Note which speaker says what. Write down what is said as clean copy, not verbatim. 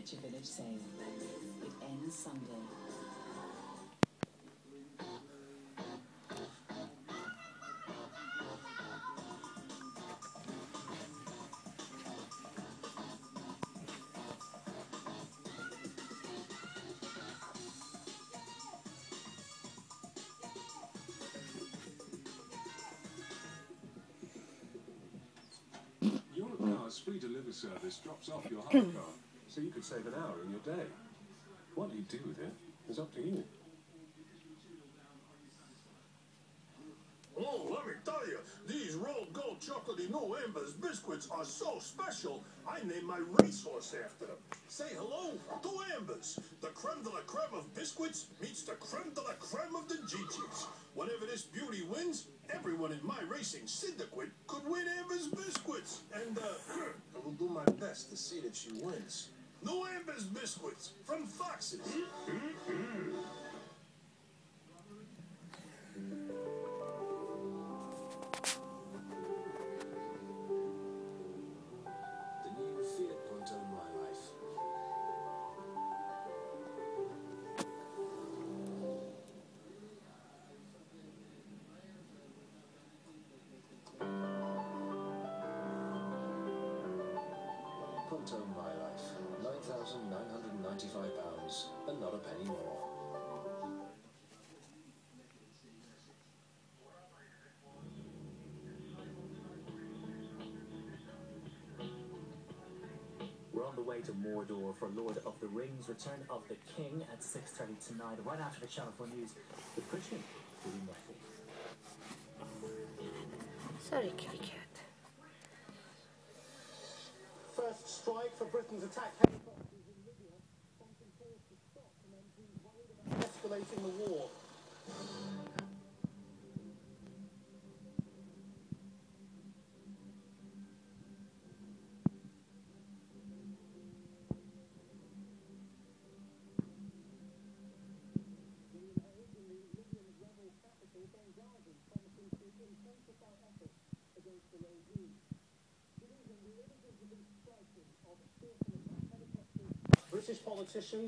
Speaker 1: Future Village sale. It ends Sunday.
Speaker 2: Free delivery service drops off your hire car, so you could save an hour in your day. What you do with it is up to you.
Speaker 3: Oh, let me tell you, these rolled gold chocolatey no embers biscuits are so special, I named my racehorse after them. Say hello to Ambers. The creme de la creme of biscuits meets the creme de la creme of the Gigi's. Whenever this beauty wins, everyone in my racing syndicate could win Amber's biscuits. And, I will do my best to see that she wins. No Amber's biscuits from Fox's.
Speaker 4: Pontoon My Life, £9,995 and not a penny more.
Speaker 5: We're on the way to Mordor for Lord of the Rings, Return of the King at 6:30 tonight, right after the Channel 4 News with Christian doing Murphy.
Speaker 6: Sorry, kitty cat.
Speaker 7: First strike for Britain's attack helicopters in Libya, prompting calls to stop and MPs worried about escalating the war. British politicians